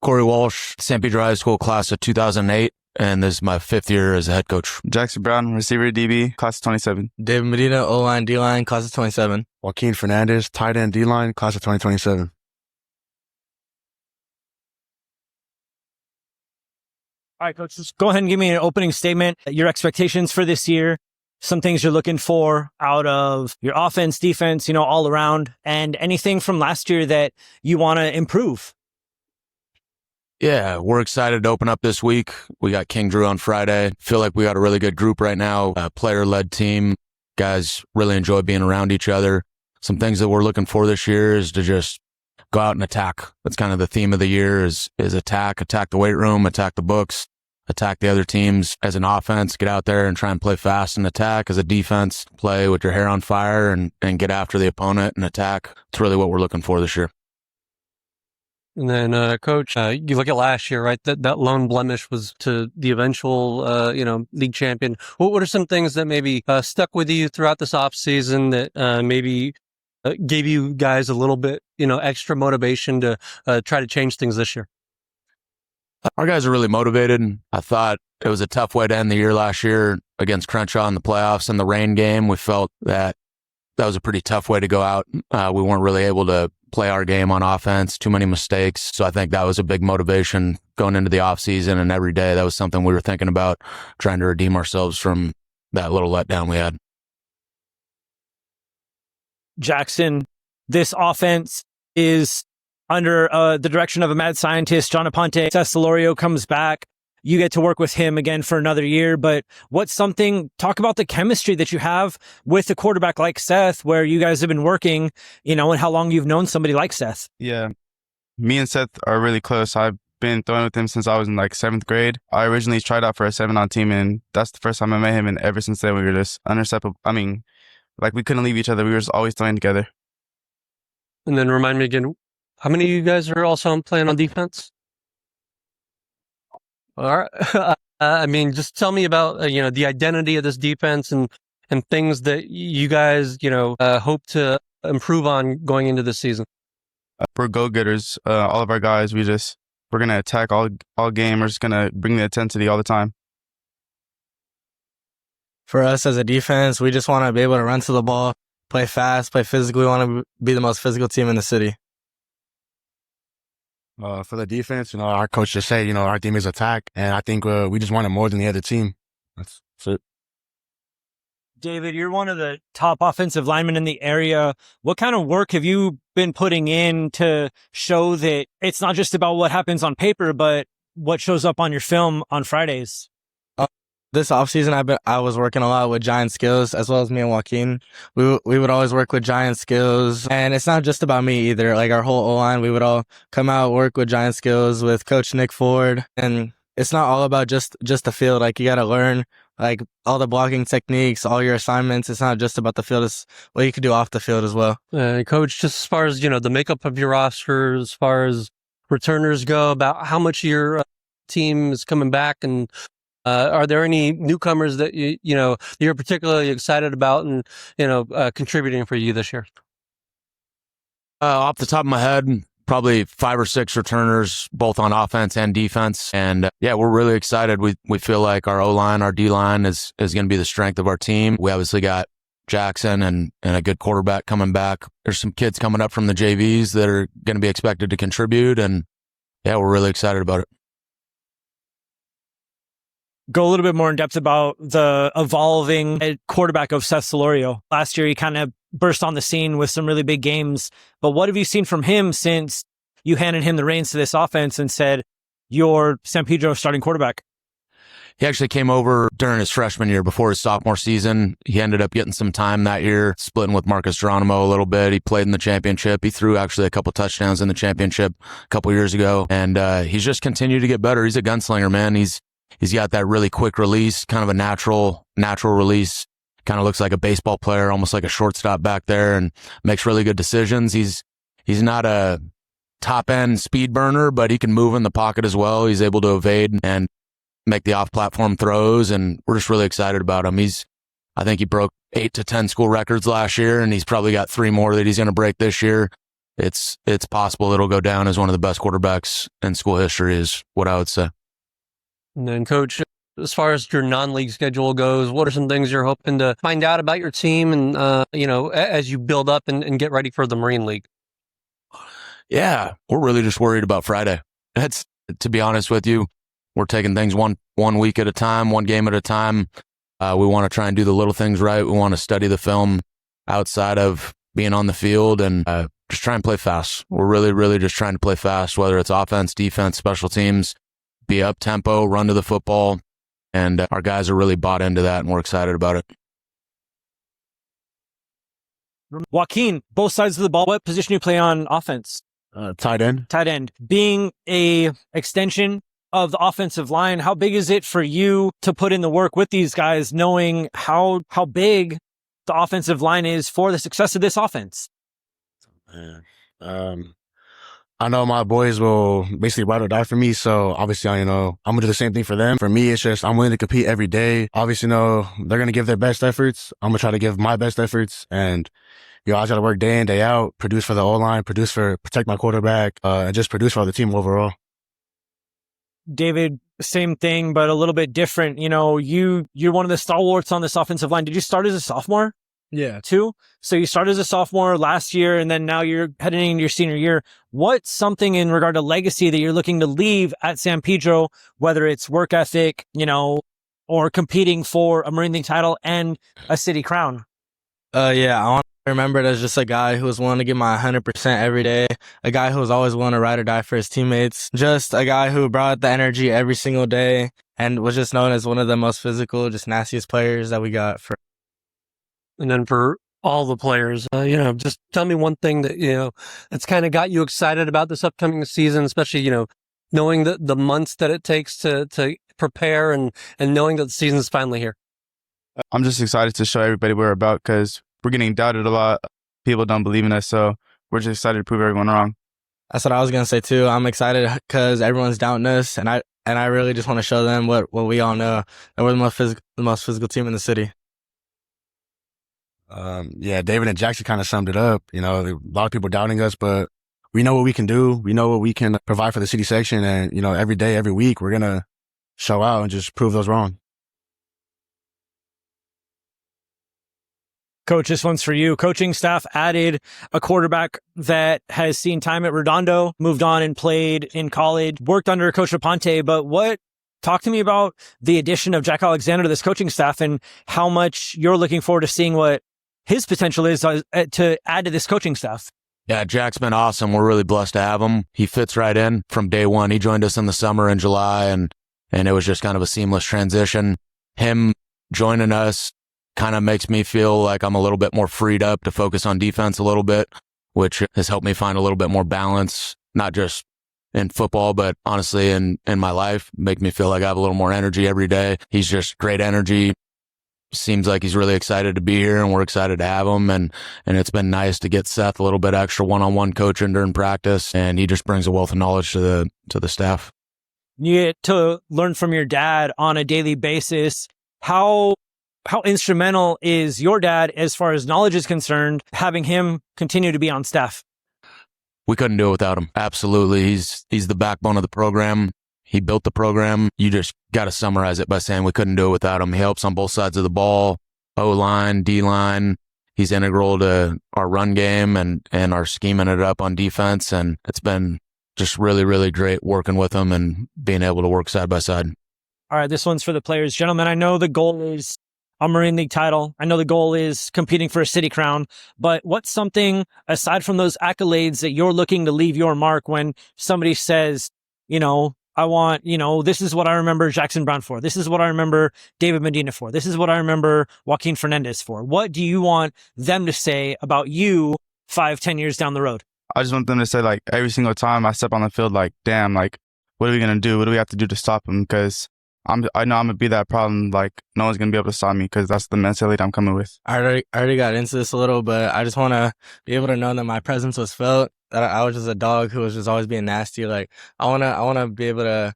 Corey Walsh, San Pedro High School, class of 2008, and this is my 5th year as a head coach. Jaxon Brown, receiver DB, class of 27. David Medina, O-line, D-line, class of 27. Joaquin Fernandez, tight end, D-line, class of 2027. All right, Coach, just go ahead and give me an opening statement, your expectations for this year, some things you're looking for out of your offense, defense, all around, and anything from last year that you want to improve. Yeah, we're excited to open up this week. We got King Drew on Friday. Feel like we got a really good group right now, a player-led team. Guys really enjoy being around each other. Some things that we're looking for this year is to just go out and attack. That's kind of the theme of the year is attack the weight room, attack the books, attack the other teams. As an offense, get out there and try and play fast and attack. As a defense, play with your hair on fire and get after the opponent and attack. It's really what we're looking for this year. And then, Coach, you look at last year, right? That lone blemish was to the eventual, league champion. What are some things that maybe stuck with you throughout this off season that maybe gave you guys a little bit, extra motivation to try to change things this year? Our guys are really motivated. I thought it was a tough way to end the year last year against Crenshaw in the playoffs and the rain game. We felt that was a pretty tough way to go out. We weren't really able to play our game on offense, too many mistakes. So I think that was a big motivation going into the offseason, and every day that was something we were thinking about, trying to redeem ourselves from that little letdown we had. Jaxon, this offense is under the direction of a mad scientist, John Aponte. Seth Solorio comes back. You get to work with him again for another year, but talk about the chemistry that you have with a quarterback like Seth, where you guys have been working, and how long you've known somebody like Seth. Yeah. Me and Seth are really close. I've been throwing with him since I was in 7th grade. I originally tried out for a 7-on team, and that's the first time I met him, and ever since then we were just inseparable. We couldn't leave each other. We were just always throwing together. And then remind me again, how many of you guys are also playing on defense? All right. Just tell me about, the identity of this defense and things that you guys, hope to improve on going into this season. We're go-getters. All of our guys, we're going to attack all game. We're just going to bring the intensity all the time. For us as a defense, we just want to be able to run to the ball, play fast, play physically. We want to be the most physical team in the city. For the defense, our coach just said, our team is attack, and I think we just want it more than the other team. That's it. David, you're one of the top offensive linemen in the area. What kind of work have you been putting in to show that it's not just about what happens on paper, but what shows up on your film on Fridays? This offseason, I was working a lot with giant skills, as well as me and Joaquin. We would always work with giant skills, and it's not just about me either. Our whole O-line, we would all come out, work with giant skills with Coach Nick Ford, and it's not all about just the field. You got to learn all the blocking techniques, all your assignments. It's not just about the field. It's what you can do off the field as well. Coach, just as far as the makeup of your roster, as far as returners go, about how much your team is coming back, and are there any newcomers that you're particularly excited about and contributing for you this year? Off the top of my head, probably 5 or 6 returners, both on offense and defense. And we're really excited. We feel like our O-line, our D-line is going to be the strength of our team. We obviously got Jaxon and a good quarterback coming back. There's some kids coming up from the JVs that are going to be expected to contribute. And we're really excited about it. Go a little bit more in depth about the evolving quarterback of Seth Solorio. Last year, he kind of burst on the scene with some really big games. But what have you seen from him since you handed him the reins to this offense and said, you're San Pedro starting quarterback? He actually came over during his freshman year before his sophomore season. He ended up getting some time that year, splitting with Marcus Geronimo a little bit. He played in the championship. He threw actually a couple touchdowns in the championship a couple years ago. And he's just continued to get better. He's a gunslinger, man. He's got that really quick release, kind of a natural release. Kind of looks like a baseball player, almost like a shortstop back there, and makes really good decisions. He's not a top-end speed burner, but he can move in the pocket as well. He's able to evade and make the off-platform throws, and we're just really excited about him. I think he broke 8 to 10 school records last year, and he's probably got 3 more that he's going to break this year. it's possible it'll go down as one of the best quarterbacks in school history is what I would say. And then, Coach, as far as your non-league schedule goes, what are some things you're hoping to find out about your team and, as you build up and get ready for the Marine League? Yeah, we're really just worried about Friday. That's, to be honest with you, we're taking things one week at a time, one game at a time. We want to try and do the little things right. We want to study the film outside of being on the field and just try and play fast. We're really, really just trying to play fast, whether it's offense, defense, special teams, be up tempo, run to the football. And our guys are really bought into that, and we're excited about it. Joaquin, both sides of the ball, what position do you play on offense? Tight end. Tight end. Being a extension of the offensive line, how big is it for you to put in the work with these guys, knowing how big the offensive line is for the success of this offense? I know my boys will basically ride or die for me. So obviously, I'm going to do the same thing for them. For me, it's just, I'm willing to compete every day. Obviously, they're going to give their best efforts. I'm going to try to give my best efforts. And, I got to work day in, day out, produce for the O-line, protect my quarterback, and just produce for the team overall. David, same thing, but a little bit different. You're one of the stalwarts on this offensive line. Did you start as a sophomore? Yeah. Too? So you started as a sophomore last year, and then now you're heading into your senior year. What's something in regard to legacy that you're looking to leave at San Pedro, whether it's work ethic, or competing for a Marine League title and a city crown? Yeah, I want to remember it as just a guy who was willing to give my 100% every day, a guy who was always willing to ride or die for his teammates, just a guy who brought the energy every single day and was just known as one of the most physical, just nastiest players that we got. And then for all the players, just tell me one thing that, that's kind of got you excited about this upcoming season, especially, knowing the months that it takes to prepare and knowing that the season's finally here. I'm just excited to show everybody what we're about because we're getting doubted a lot. People don't believe in us, so we're just excited to prove everyone wrong. That's what I was going to say too. I'm excited because everyone's doubting us, and I really just want to show them what we all know, that we're the most physical team in the city. David and Jackson kind of summed it up. A lot of people doubting us, but we know what we can do. We know what we can provide for the city section. And, every day, every week, we're going to show out and just prove those wrong. Coach, this one's for you. Coaching staff added a quarterback that has seen time at Redondo, moved on and played in college, worked under Coach Aponte. But talk to me about the addition of Jack Alexander to this coaching staff and how much you're looking forward to seeing what his potential is to add to this coaching staff. Yeah, Jack's been awesome. We're really blessed to have him. He fits right in from day one. He joined us in the summer in July, and it was just kind of a seamless transition. Him joining us kind of makes me feel like I'm a little bit more freed up to focus on defense a little bit, which has helped me find a little bit more balance, not just in football, but honestly in my life, make me feel like I have a little more energy every day. He's just great energy. Seems like he's really excited to be here, and we're excited to have him. And it's been nice to get Seth a little bit extra one-on-one coaching during practice, and he just brings a wealth of knowledge to the staff. You get to learn from your dad on a daily basis. How instrumental is your dad as far as knowledge is concerned, having him continue to be on staff? We couldn't do it without him. Absolutely. He's the backbone of the program. He built the program. You just got to summarize it by saying we couldn't do it without him. He helps on both sides of the ball, O-line, D-line. He's integral to our run game and our scheming it up on defense. And it's been just really, really great working with him and being able to work side by side. All right, this one's for the players. Gentlemen, I know the goal is a Marine League title. I know the goal is competing for a city crown, but what's something aside from those accolades that you're looking to leave your mark when somebody says, I want, this is what I remember Jaxon Brown for. This is what I remember David Medina for. This is what I remember Joaquin Fernandez for. What do you want them to say about you 5-10 years down the road? I just want them to say, every single time I step on the field, damn, what are we going to do? What do we have to do to stop him? Because I know I'm going to be that problem. No one's going to be able to stop me because that's the mentality I'm coming with. I already got into this a little, but I just want to be able to know that my presence was felt, that I was just a dog who was just always being nasty. I want to be able to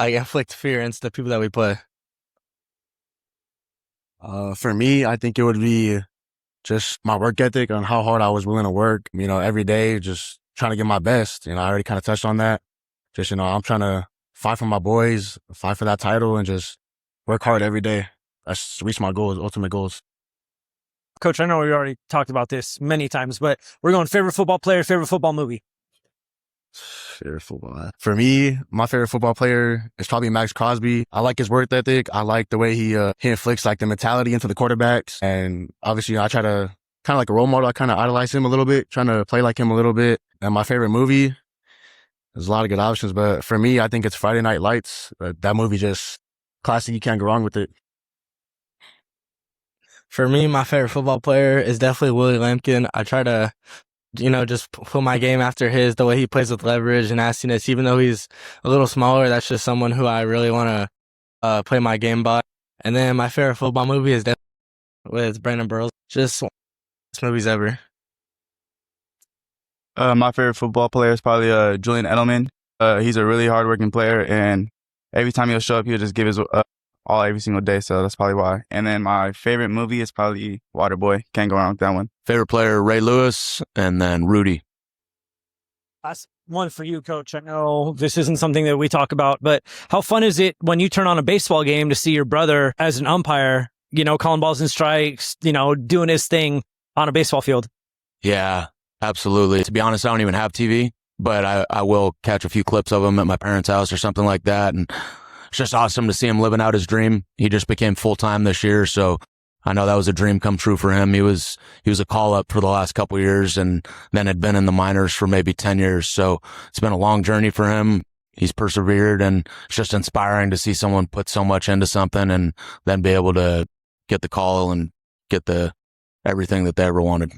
inflict fear into the people that we play. For me, I think it would be just my work ethic on how hard I was willing to work, every day, just trying to give my best. You know, I already kind of touched on that. Just, you know, I'm trying to fight for my boys, fight for that title, and just work hard every day. That's reach my goals, ultimate goals. Coach, I know we already talked about this many times, but we're going favorite football player, favorite football movie. Favorite football. For me, my favorite football player is probably Max Crosby. I like his work ethic. I like the way he inflicts like the mentality into the quarterbacks. And obviously, you know, I try to kind of like a role model. I kind of idolize him a little bit, trying to play like him a little bit. And my favorite movie, there's a lot of good options, but for me, I think it's Friday Night Lights. That movie just classic. You can't go wrong with it. For me, my favorite football player is definitely Willie Lampkin. I try to, you know, just put my game after his, the way he plays with leverage and nastiness. Even though he's a little smaller, that's just someone who I really want to play my game by. And then my favorite football movie is definitely with Brandon Burles. Just best movies ever. My favorite football player is probably Julian Edelman. He's a really hardworking player, and every time he'll show up, he'll just give his all every single day. So that's probably why. And then my favorite movie is probably Waterboy. Can't go wrong with that one. Favorite player, Ray Lewis, and then Rudy. That's one for you, Coach. I know this isn't something that we talk about, but how fun is it when you turn on a baseball game to see your brother as an umpire, you know, calling balls and strikes, you know, doing his thing on a baseball field? Yeah, absolutely. To be honest, I don't even have TV, but I will catch a few clips of him at my parents' house or something like that. And it's just awesome to see him living out his dream. He just became full-time this year, so I know that was a dream come true for him. He was a call-up for the last couple of years and then had been in the minors for maybe 10 years. So it's been a long journey for him. He's persevered, and it's just inspiring to see someone put so much into something and then be able to get the call and get the everything that they ever wanted.